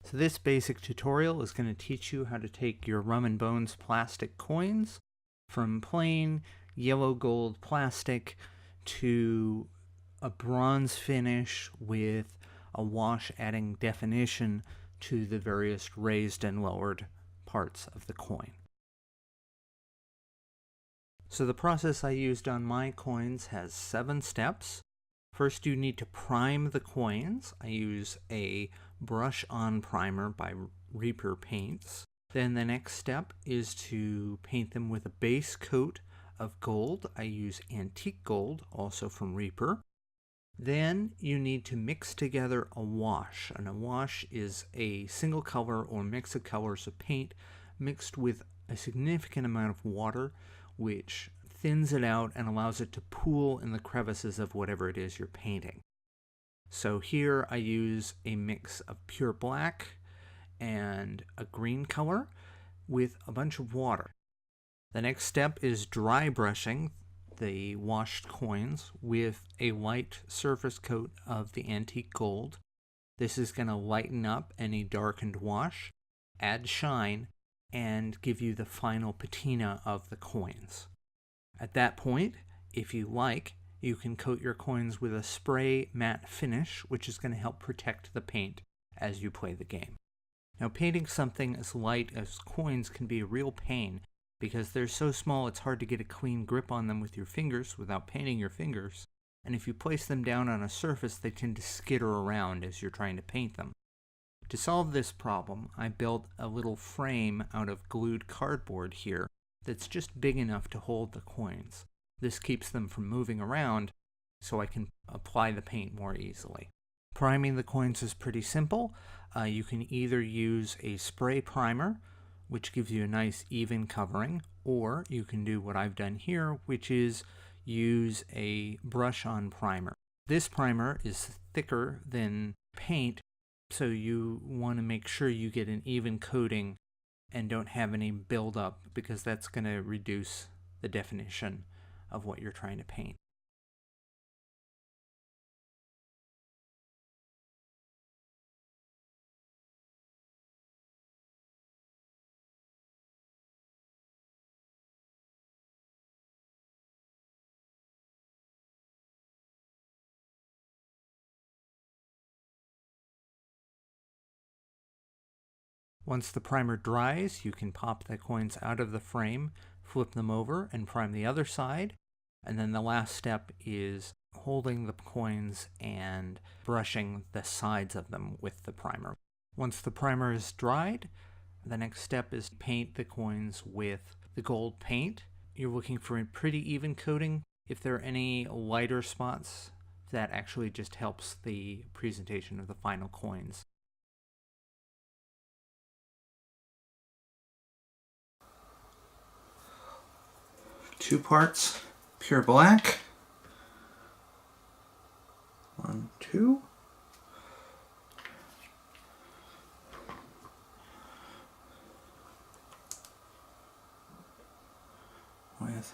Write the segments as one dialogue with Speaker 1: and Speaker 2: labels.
Speaker 1: So this basic tutorial is going to teach you how to take your Rum Bones plastic coins from plain yellow gold plastic to a bronze finish with a wash adding definition to the various raised and lowered parts of the coin. So the process I used on my coins has 7 steps. First, you need to prime the coins. I use a brush-on primer by Reaper Paints. Then the next step is to paint them with a base coat of gold. I use antique gold, also from Reaper. Then you need to mix together a wash. And a wash is a single color or mix of colors of paint mixed with a significant amount of water, which thins it out and allows it to pool in the crevices of whatever it is you're painting. So here I use a mix of pure black and a green color with a bunch of water. The next step is dry brushing the washed coins with a light surface coat of the antique gold. This is going to lighten up any darkened wash, add shine, and give you the final patina of the coins. At that point, if you like, you can coat your coins with a spray matte finish, which is going to help protect the paint as you play the game. Now, painting something as light as coins can be a real pain because they're so small it's hard to get a clean grip on them with your fingers without painting your fingers, and if you place them down on a surface, they tend to skitter around as you're trying to paint them. To solve this problem, I built a little frame out of glued cardboard here that's just big enough to hold the coins. This keeps them from moving around so I can apply the paint more easily. Priming the coins is pretty simple. You can either use a spray primer, which gives you a nice even covering, or you can do what I've done here, which is use a brush-on primer. This primer is thicker than paint, so you want to make sure you get an even coating and don't have any buildup, because that's going to reduce the definition of what you're trying to paint. Once the primer dries, you can pop the coins out of the frame, flip them over, and prime the other side. And then the last step is holding the coins and brushing the sides of them with the primer. Once the primer is dried, the next step is to paint the coins with the gold paint. You're looking for a pretty even coating. If there are any lighter spots, that actually just helps the presentation of the final coins. Two parts pure black. 1, 2. With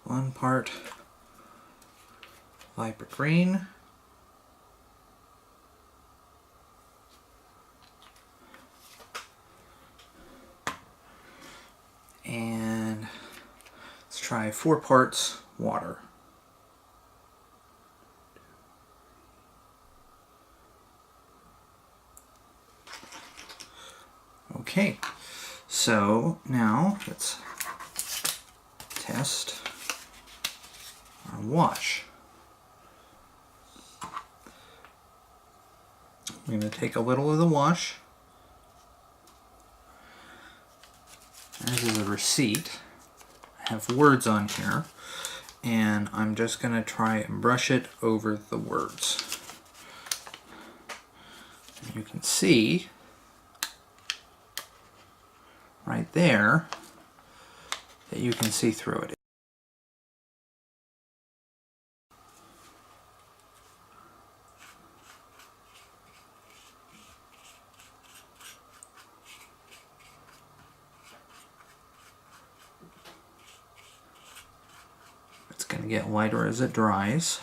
Speaker 1: 1 part viper green. And let's try 4 parts water. Okay, so now let's test our wash. I'm going to take a little of the wash. This is a receipt. I have words on here, and I'm just going to try and brush it over the words. And you can see right there that you can see through it. It's going to get lighter as it dries.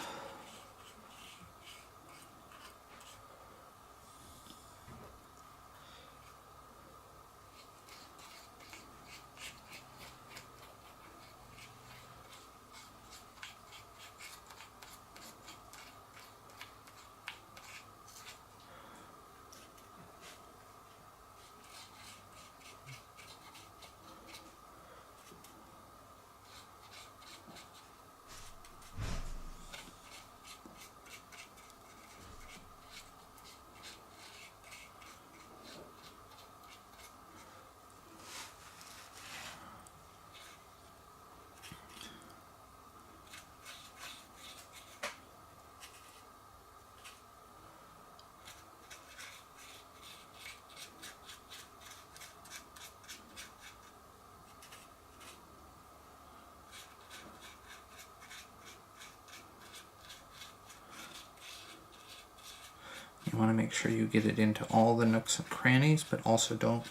Speaker 1: You want to make sure you get it into all the nooks and crannies, but also don't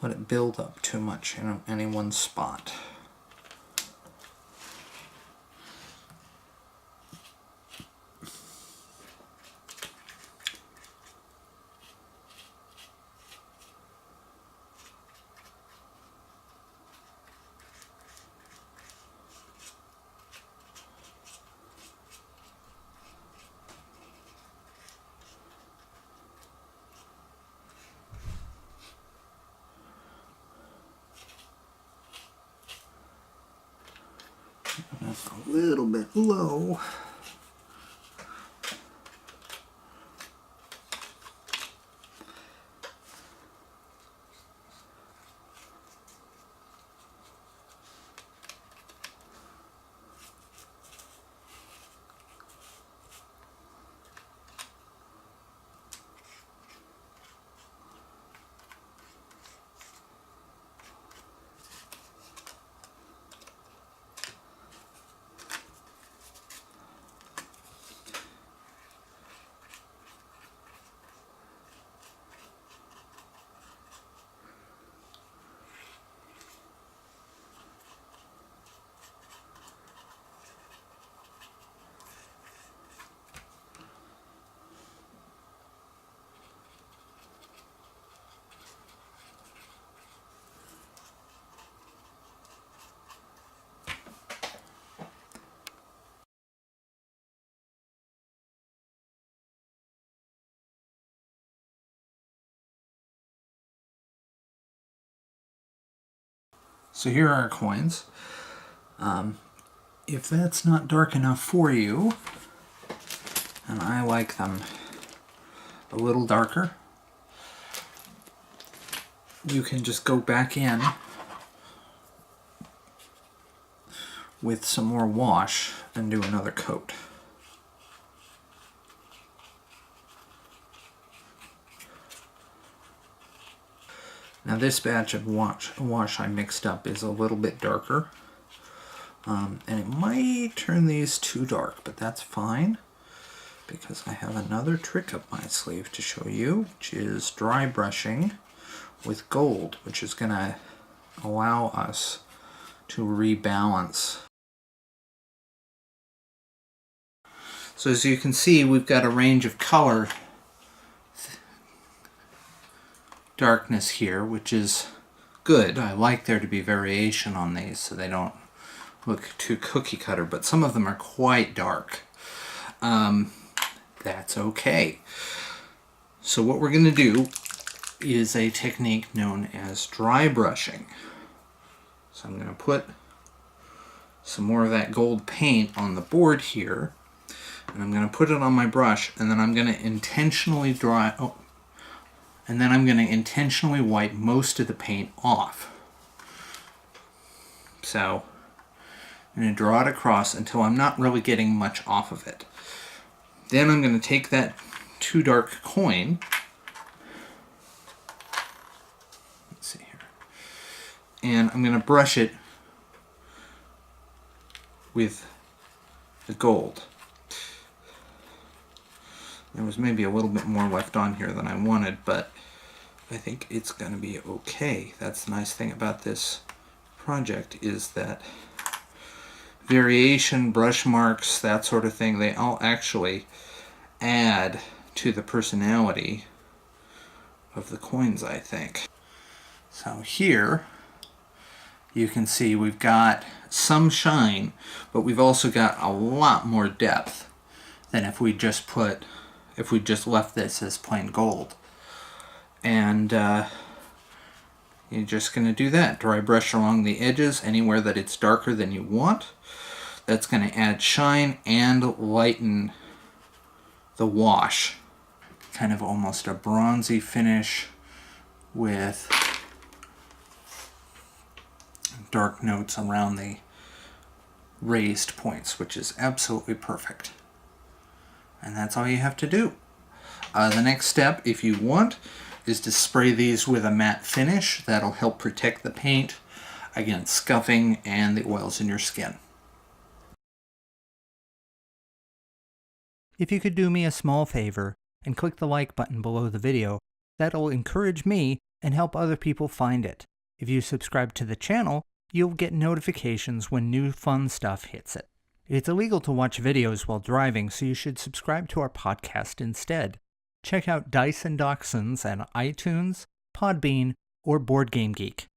Speaker 1: let it build up too much in any one spot. That's a little bit low. So here are our coins. If that's not dark enough for you, and I like them a little darker, you can just go back in with some more wash and do another coat. Now this batch of wash I mixed up is a little bit darker, and it might turn these too dark, but that's fine because I have another trick up my sleeve to show you, which is dry brushing with gold, which is going to allow us to rebalance. So as you can see, we've got a range of color darkness here, which is good. I like there to be variation on these so they don't look too cookie cutter, but some of them are quite dark. That's okay. So what we're going to do is a technique known as dry brushing. So I'm going to put some more of that gold paint on the board here, and I'm going to put it on my brush, and then I'm going to intentionally wipe most of the paint off. So I'm going to draw it across until I'm not really getting much off of it. Then I'm going to take that too dark coin, let's see here, and I'm going to brush it with the gold. There was maybe a little bit more left on here than I wanted, but I think it's going to be okay. That's the nice thing about this project, is that variation, brush marks, that sort of thing, they all actually add to the personality of the coins, I think. So here you can see we've got some shine, but we've also got a lot more depth than if we just left this as plain gold. And you're just going to do that. Dry brush along the edges anywhere that it's darker than you want. That's going to add shine and lighten the wash. Kind of almost a bronzy finish with dark notes around the raised points, which is absolutely perfect. And that's all you have to do. The next step, if you want, is to spray these with a matte finish. That'll help protect the paint against scuffing and the oils in your skin.
Speaker 2: If you could do me a small favor,
Speaker 1: and click the like button below the video. That'll encourage me and help other people find it. If you subscribe to the channel, you'll get notifications when new fun stuff hits it. It's illegal to watch videos while driving, so you should subscribe to our podcast instead. Check out Dice and Dachshunds on iTunes, Podbean, or Board Game Geek.